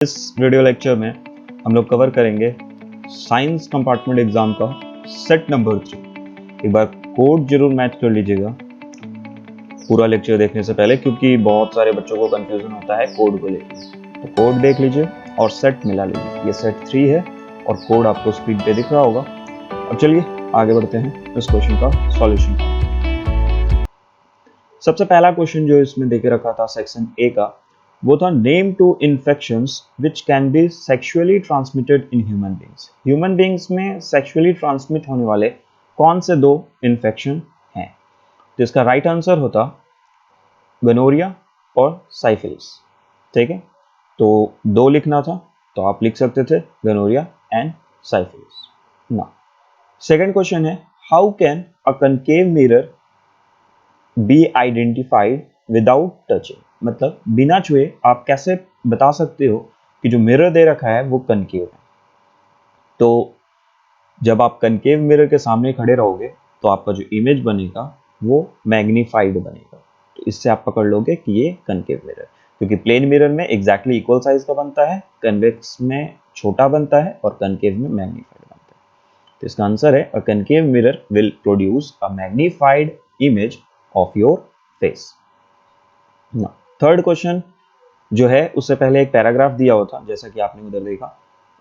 इस video lecture में हम लोग कवर करेंगे साइंस कंपार्टमेंट एग्जाम का सेट नंबर 3। एक बार कोड जरूर मैच कर लीजिएगा पूरा लेक्चर देखने से पहले, क्योंकि बहुत सारे बच्चों को कंफ्यूजन होता है कोड को लेकर। तो कोड देख लीजिए और सेट मिला लीजिए। ये सेट 3 है और कोड आपको स्क्रीन पे दिख रहा होगा। अब चलिए आगे बढ़ते हैं इस क्वेश्चन का सॉल्यूशन। सबसे पहला क्वेश्चन जो इसमें देके रखा था सेक्शन ए का, वो था name two infections which can be sexually transmitted in human beings. Human beings में सेक्सुअली ट्रांसमिट होने वाले कौन से दो इन्फेक्शन हैं? तो इसका राइट आंसर होता गनोरिया और साइफिलिस। ठीक है, तो दो लिखना था तो आप लिख सकते थे गनोरिया एंड साइफिलिस। ना सेकेंड क्वेश्चन है, how can a concave mirror be identified without touching. मतलब बिना छुए आप कैसे बता सकते हो कि जो मिरर दे रखा है वो कनकेव है? तो जब आप कनकेव मिरर के सामने खड़े रहोगे तो आपका जो इमेज बनेगा वो मैग्नीफाइड बनेगा। तो इससे आप पकड़ लोगे कि ये कनकेव मिरर, क्योंकि प्लेन मिरर में एग्जैक्टली इक्वल साइज का बनता है, कन्वेक्स में छोटा बनता है और कनकेव में मैग्नीफाइड बनता है। तो इसका आंसर है a concave mirror will produce a magnified image of your face. Third question जो है उससे पहले एक पैराग्राफ दिया हुआ था, जैसा कि आपने उधर देखा,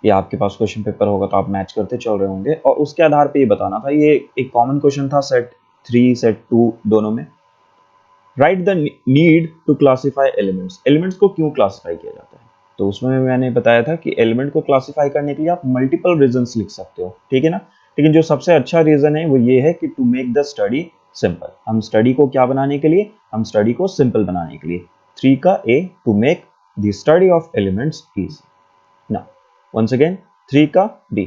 या आपके पास क्वेश्चन पेपर होगा तो आप मैच करते चल रहे होंगे, और उसके आधार पे ये बताना था। ये एक कॉमन क्वेश्चन था सेट 3 सेट 2 दोनों में। Write the need to classify elements. Elements को क्यों क्लासिफाई किया जाता है? तो उसमें मैंने बताया था कि एलिमेंट को क्लासिफाई करने के लिए आप मल्टीपल रीजंस लिख सकते हो, ठीक है ना। लेकिन जो सबसे अच्छा रीजन है वो ये है कि to make the study simple. हम स्टडी को क्या बनाने के लिए? हम स्टडी को सिंपल बनाने के लिए। 3 का A, to make the study of elements easy. Now once again 3 का B,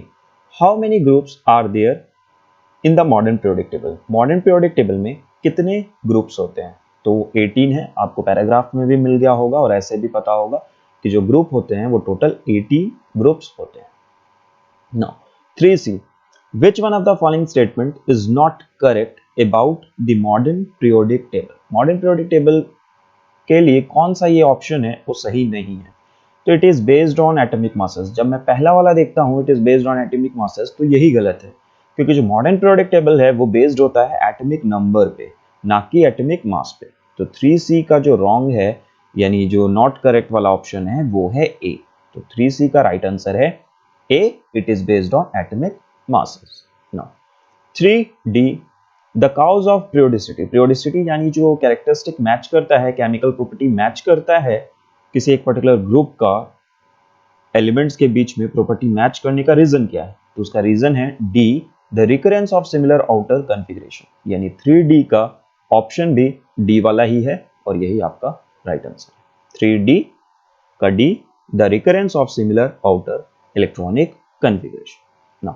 how many groups are there in the modern periodic table. Modern periodic table में कितने ग्रुप्स होते हैं? तो 18 है, आपको पैराग्राफ में भी मिल गया होगा और ऐसे भी पता होगा कि जो ग्रुप होते हैं वो टोटल 18 ग्रुप्स होते हैं। Now 3C, which one of the following statement is not correct about the modern periodic table? Modern periodic table के लिए कौन सा ये ऑप्शन है वो सही नहीं है? तो it is based on atomic masses. जब मैं पहला वाला देखता हूँ it is based on atomic masses, तो यही गलत है, क्योंकि जो मॉडर्न पीरियोडिक टेबल है वो बेस्ड होता है एटॉमिक नंबर पे, ना कि एटॉमिक मास पे। तो 3C का जो रॉन्ग है, यानी जो नॉट करेक्ट वाला ऑप्शन है, वो है ए। तो 3C का राइट आंसर है A, it is based on atomic masses. Now 3D, the cause of periodicity. Periodicity यानी जो कैरेक्टरिस्टिक मैच करता है, केमिकल प्रॉपर्टी मैच करता है किसी एक पर्टिकुलर ग्रुप का, एलिमेंट्स के बीच में प्रॉपर्टी मैच करने का रीजन क्या है? तो उसका रीजन है D, the recurrence of similar outer configuration. यानी 3D का ऑप्शन भी डी वाला ही है और यही आपका राइट आंसर है। 3D का D, the recurrence of similar outer electronic configuration. Now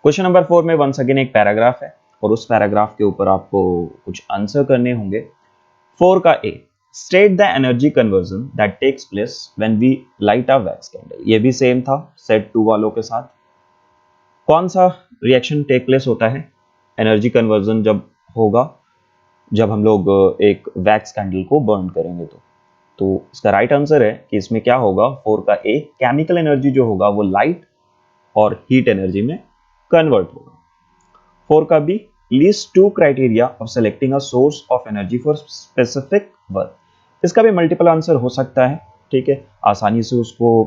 question number 4 में वंस अगेन एक पैराग्राफ है और उस पैराग्राफ के ऊपर आपको कुछ आंसर करने होंगे। 4 का A, state the energy conversion that takes place when we light a wax candle. ये भी सेम था सेट 2 वालों के साथ। कौन सा रिएक्शन टेक प्लेस होता है एनर्जी कन्वर्जन जब होगा, जब हम लोग एक वैक्स कैंडल को बर्न करेंगे? तो इसका राइट आंसर है कि इसमें क्या होगा, 4 का ए, केमिकल एनर्जी जो होगा वो लाइट और हीट एनर्जी में कन्वर्ट होगा। 4 का B, list two criteria of selecting a source of energy for specific work. इसका भी मल्टीपल आंसर हो सकता है, ठीक है, आसानी से उसको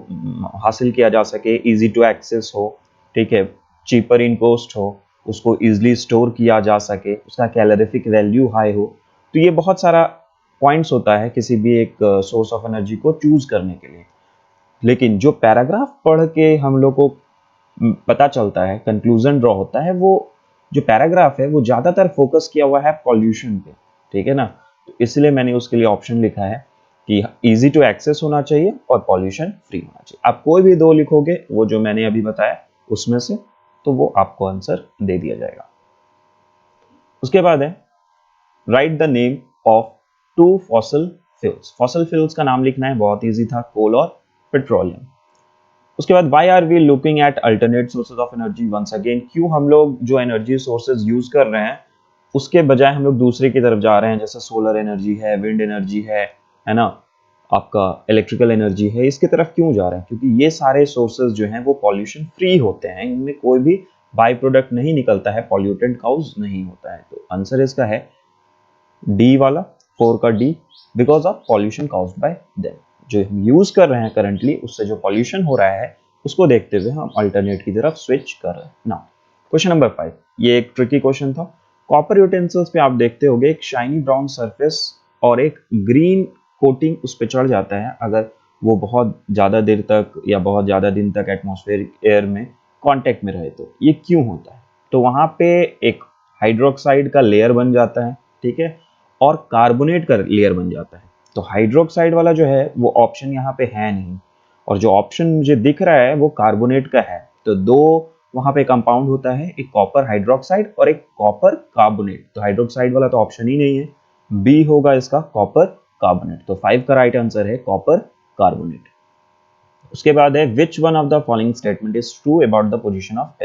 हासिल किया जा सके, इजी टू एक्सेस हो, ठीक है, चीपर इन कॉस्ट हो, उसको इजीली स्टोर किया जा सके, उसका कैलोरीफिक वैल्यू हाई हो। तो ये बहुत सारा पॉइंट्स होता है किसी भी एक सोर्स ऑफ एनर्जी को चूज करने के लिए। लेकिन जो पैराग्राफ पढ़ के हम लोग को पता चलता है, कंक्लूजन ड्रॉ होता है, वो जो पैराग्राफ है वो ज्यादातर फोकस किया हुआ है पॉल्यूशन पे, ठीक है ना। तो इसलिए मैंने उसके लिए ऑप्शन लिखा है कि इजी टू एक्सेस होना चाहिए और पॉल्यूशन फ्री होना चाहिए। आप कोई भी दो लिखोगे वो जो मैंने अभी बताया उसमें से, तो वो आपको आंसर दे दिया जाएगा। उसके बाद है right the name of 2 fossil fuels. Fossil fuels का नाम लिखना है, बहुत ईजी था, कोल और पेट्रोलियम। उसके बाद why are we looking at alternate sources of energy once again. क्यों हम लोग जो एनर्जी सोर्सेज यूज कर रहे हैं उसके बजाय हम लोग दूसरे की तरफ जा रहे हैं, जैसे सोलर एनर्जी है, विंड एनर्जी है ना, आपका इलेक्ट्रिकल एनर्जी है, इसकी तरफ क्यों जा रहे हैं? क्योंकि ये सारे सोर्सेज जो हैं वो पॉल्यूशन फ्री होते हैं, इनमें कोई भी बाई प्रोडक्ट नहीं निकलता है, पॉल्यूटेंट काउज नहीं होता है। तो आंसर इसका है डी वाला, 4 का D, because of pollution caused bye them. जो हम यूज कर रहे हैं करंटली, उससे जो पॉल्यूशन हो रहा है उसको देखते हुए हम अल्टरनेट की तरफ स्विच कर रहे हैं। नाउ क्वेश्चन नंबर 5, ये एक ट्रिकी क्वेश्चन था। कॉपर यूटेंसिल्स पे आप देखते होंगे एक शाइनी ब्राउन सरफेस और एक ग्रीन कोटिंग उस पर चढ़ जाता है अगर वो बहुत ज़्यादा देर तक या बहुत ज़्यादा दिन तक एटमॉस्फेरिक एयर में कांटेक्ट में रहे। तो ये क्यों होता है? तो वहाँ पे एक हाइड्रोक्साइड का लेयर बन जाता है, ठीक है, और कार्बोनेट का लेयर बन जाता है। तो हाइड्रोक्साइड वाला जो है वो ऑप्शन यहाँ पे है नहीं, और जो ऑप्शन मुझे दिख रहा है वो कार्बोनेट का है। तो दो वहाँ पे कंपाउंड होता है, एक कॉपर हाइड्रोक्साइड और एक कॉपर कार्बोनेट। तो हाइड्रोक्साइड वाला तो ऑप्शन ही नहीं है, बी होगा इसका, कॉपर कार्बोनेट। तो 5 का राइट आंसर है कॉपर कार्बोनेट। उसके बाद है विच one of the following statement is true about the position of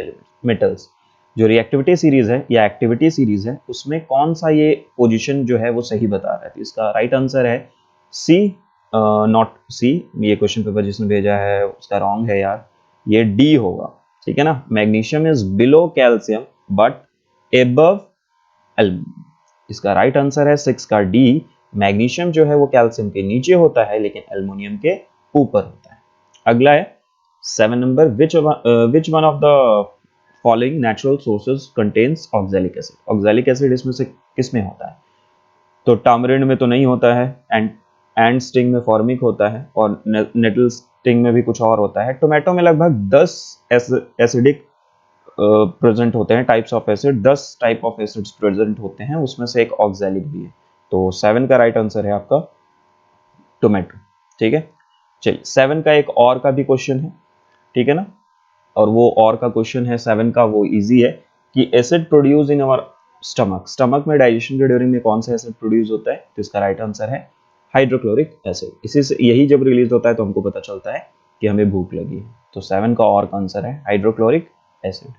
metals. जो रिएक्टिविटी सीरीज है या एक्टिविटी सीरीज है उसमें कौन सा ये पोजीशन जो है वो सही बता रहा है? तो इसका राइट आंसर है सी, नॉट सी। ये क्वेश्चन पेपर जिसने भेजा है उसका रॉन्ग है यार, ये डी होगा, ठीक है ना। Magnesium is below calcium but above aluminium. इसका राइट आंसर है 6 का डी। मैग्नीशियम जो है वो कैल्शियम के नीचे होता है लेकिन एल्युमिनियम के ऊपर होता है। अगला है 7 number, which one of the following natural sources contains oxalic acid. Oxalic acid इसमें से किस में होता है? तो टामरिंड में तो नहीं होता है, एंड स्टिंग में फॉर्मिक होता है, और नेटल स्टिंग में भी कुछ और होता है। टोमेटो में लगभग 10 एसिडिक प्रेजेंट होते हैं, types of acid, 10 type of acids present होते हैं, उसमें से एक ऑक्सैलिक भी है। तो 7 का राइट आंसर है आपका टोमेटो, ठीक है। चलिए 7 का एक और का भी क्वेश्चन है, ठीक है ना। और वो और का क्वेश्चन है 7 का, वो इजी है कि acid produce in our stomach. Stomach में डाइजेशन के ड्यूरिंग में कौन सा एसिड प्रोड्यूस होता है? तो इसका राइट आंसर है हाइड्रोक्लोरिक एसिड। इसी से यही जब रिलीज होता है तो हमको पता चलता है कि हमें भूख लगी है। तो 7 का और का आंसर है hydrochloric acid.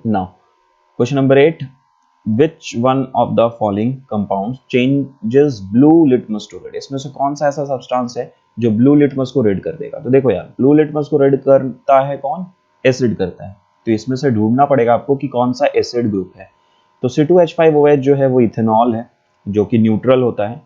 Now question number 8, which one of the following compounds changes blue litmus to red. इसमें से कौन सा ऐसा सब्सटेंस है जो ब्लू लिटमस को रेड कर देगा? तो देखो यार, ब्लू लिटमस को रेड करता है कौन? एसिड करता है। तो इसमें से ढूंढना पड़ेगा आपको कि कौन सा एसिड ग्रुप है। तो C2H5OH जो है वो इथेनॉल है जो कि न्यूट्रल होता है।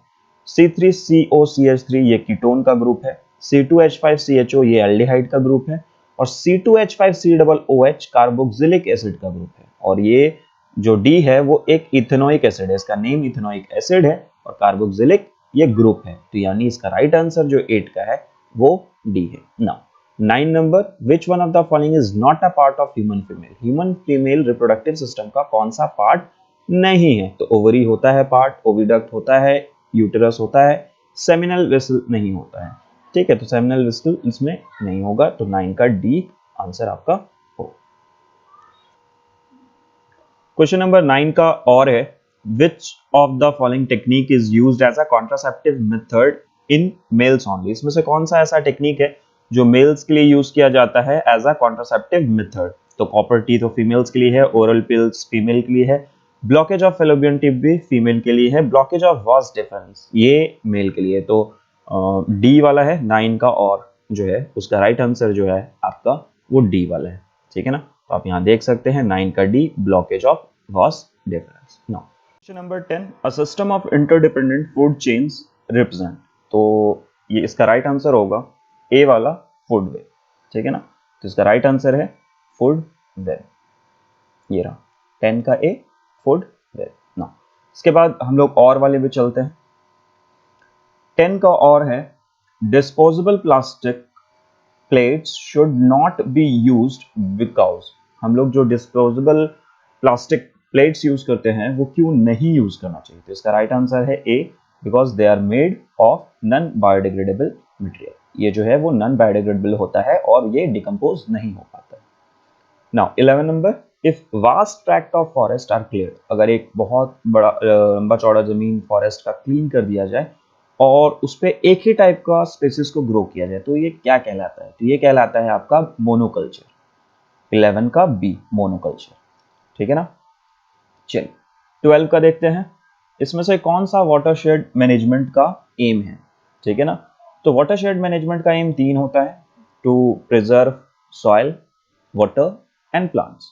C3COCH3 ये कीटोन का ग्रुप है। C2H5CHO ये एल्डिहाइड का ग्रुप है। और C2H5COOH कार्बोक्सिलिक एसिड का ग्रुप है। और ये जो डी है वो एक इथेनोइक एसिड है, इसका नेम इथेनोइक एसिड है, और कार्बोक्सिलिक ये ग्रुप है। तो यानी इसका राइट आंसर जो 8 का है वो डी है। Now 9 number, which one of the following is not a part of human female. Human female reproductive system का कौन सा पार्ट नहीं है? तो ओवरी होता है पार्ट, ओविडक्ट होता है, यूटेरस होता है, सेमिनल वेसल नहीं होता है, ठीक है। तो सेमिनल वेसल इसमें नहीं होगा, तो 9 का डी आंसर आपका हो। क्वेश्चन नंबर 9 का और है, which of the following technique is used as a contraceptive method in males only. इसमें से कौन सा ऐसा टेक्निक है जो मेल्स के लिए यूज किया जाता है एज अ कॉन्ट्रासेप्टिव मेथड? तो कॉपर टी तो फीमेल्स के लिए है, ओरल पिल्स फीमेल के लिए है, ब्लॉकेज ऑफ फेलोपियन ट्यूब भी फीमेल के लिए है, ब्लॉकेज ऑफ वास डिफरेंस ये मेल के लिए। तो डी वाला है 9 का, और जो है उसका राइट आंसर जो है आपका वो डी वाला है, ठीक है ना। तो आप यहाँ देख सकते हैं 9 का D, blockage of vas deferens. Now question number 10, a system of interdependent food chains represent. तो ये इसका राइट आंसर होगा ए वाला, फूड वेब, ठीक है ना। तो इसका राइट आंसर है फूड वेब, ये रहा 10 का ए, फूड वेब। नाउ इसके बाद हम लोग और वाले में चलते हैं। 10 का और है, disposable plastic plates should not be used because. हम लोग जो डिस्पोजेबल प्लास्टिक प्लेट्स यूज करते हैं वो क्यों नहीं यूज करना चाहिए? तो इसका राइट आंसर है A, because they are made of non biodegradable material. ये जो है वो नॉन बायोडिग्रेडेबल होता है और ये डिकम्पोज नहीं हो पाता है। Now 11 number, if vast tract of forest are clear. अगर एक बहुत बड़ा लंबा चौड़ा जमीन फॉरेस्ट का क्लीन कर दिया जाए और उस पर एक ही टाइप का स्पेसिस को ग्रो किया जाए तो ये क्या कहलाता है? तो ये कहलाता है आपका मोनोकल्चर। 11 का बी, मोनोकल्चर, ठीक है ना। चलिए 12 का देखते हैं, इसमें से कौन सा वाटरशेड मैनेजमेंट का एम है, ठीक है ना। तो वाटरशेड मैनेजमेंट का एम 3 होता है, to preserve soil, water and plants.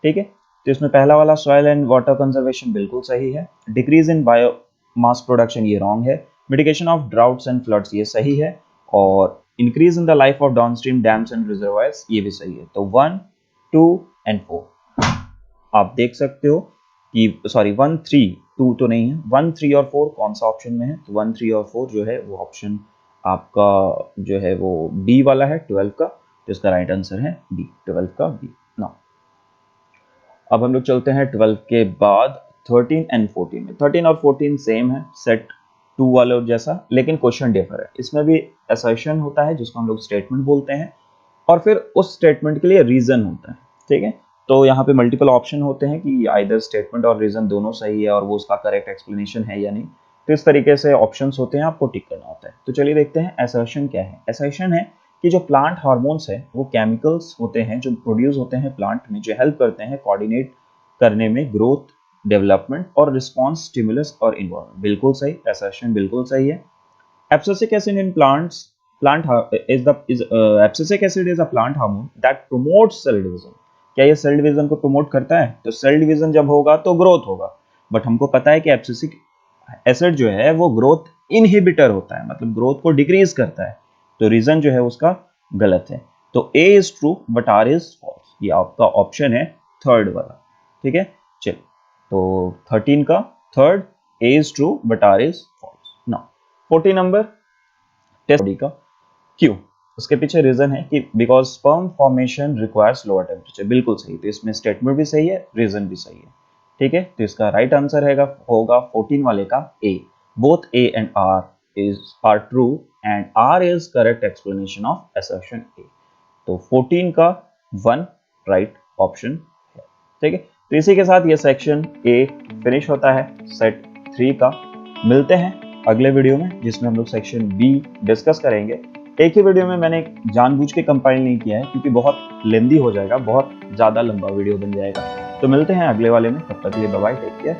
ठीक है, तो इसमें पहला वाला सॉइल एंड वाटर कंजर्वेशन बिल्कुल सही है। Decrease in bio mass production ये रॉन्ग है। Mitigation of droughts and floods ये सही है। और increase in the life of downstream dams and reservoirs ये भी सही है। तो 1, 2 एंड 4 आप देख सकते हो कि 1, 3, 2 तो नहीं है, 1, 3 और 4 कौन सा ऑप्शन में है। तो 1, 3 और 4 जो है वो ऑप्शन आपका जो है वो बी वाला है 12 का। तो इसका राइट आंसर है बी, 12 का बी। नाउ अब हम लोग चलते हैं 12 के बाद 13 एंड 14 में। 13 और 14 सेम है सेट 2 वाले जैसा, लेकिन क्वेश्चन डिफर है। इसमें भी असर्शन होता है जिसको हम लोग स्टेटमेंट बोलते हैं, और फिर उस स्टेटमेंट के लिए रीजन होता है। ठीक है, तो यहाँ पे मल्टीपल ऑप्शन होते हैं कि आइदर स्टेटमेंट और रीजन दोनों सही है और वो उसका करेक्ट एक्सप्लेनेशन है या नहीं। तो इस तरीके से ऑप्शंस होते हैं, आपको टिक करना होता है। तो चलिए देखते हैं असर्शन क्या है। असर्शन है कि जो प्लांट हार्मोन्स है वो केमिकल्स होते हैं जो प्रोड्यूस होते हैं प्लांट में, जो हेल्प करते हैं कोऑर्डिनेट करने में ग्रोथ, डेवलपमेंट और रिस्पॉन्स स्टिमुलस और इन्वायरमेंट। बिल्कुल सही, असर्शन बिल्कुल सही है। Abscisic acid in plants abscisic acid is a plant hormone that promotes cell division। क्या ये सेल डिवीजन को प्रमोट करता है? तो सेल डिवीजन जब होगा तो ग्रोथ होगा, बट हमको पता है कि एब्सिसिक एसिड जो है वो ग्रोथ इनहिबिटर होता है, मतलब ग्रोथ को डिक्रीज करता है। तो रीजन जो है उसका गलत है। तो A is true but R is false. ये आपका ऑप्शन है थर्ड वाला। ठीक है, चलिए तो 13 का third, A is true but R is false. Now 40 number, test body का क्यों, उसके पीछे रीजन है कि because sperm formation requires lower temperature. बिल्कुल सही, तो इसमें स्टेटमेंट भी सही है, रीजन भी सही है। ठीक है, तो इसका राइट आंसर होगा 14 वाले का A. Both A and R true and R is correct explanation of assertion A. तो 14 का 1 राइट ऑप्शन है। ठीक है, तो इसी के साथ ये सेक्शन ए फिनिश होता है सेट 3 का। मिलते हैं अगले वीडियो में जिसमें हम लोग सेक्शन बी डिस्कस करेंगे। एक ही वीडियो में मैंने जानबूझ के कंपाइल नहीं किया है क्योंकि बहुत लेंदी हो जाएगा, बहुत ज़्यादा लंबा वीडियो बन जाएगा। तो मिलते हैं अगले वाले में, तब तक के लिए बाय बाय, टेक केयर।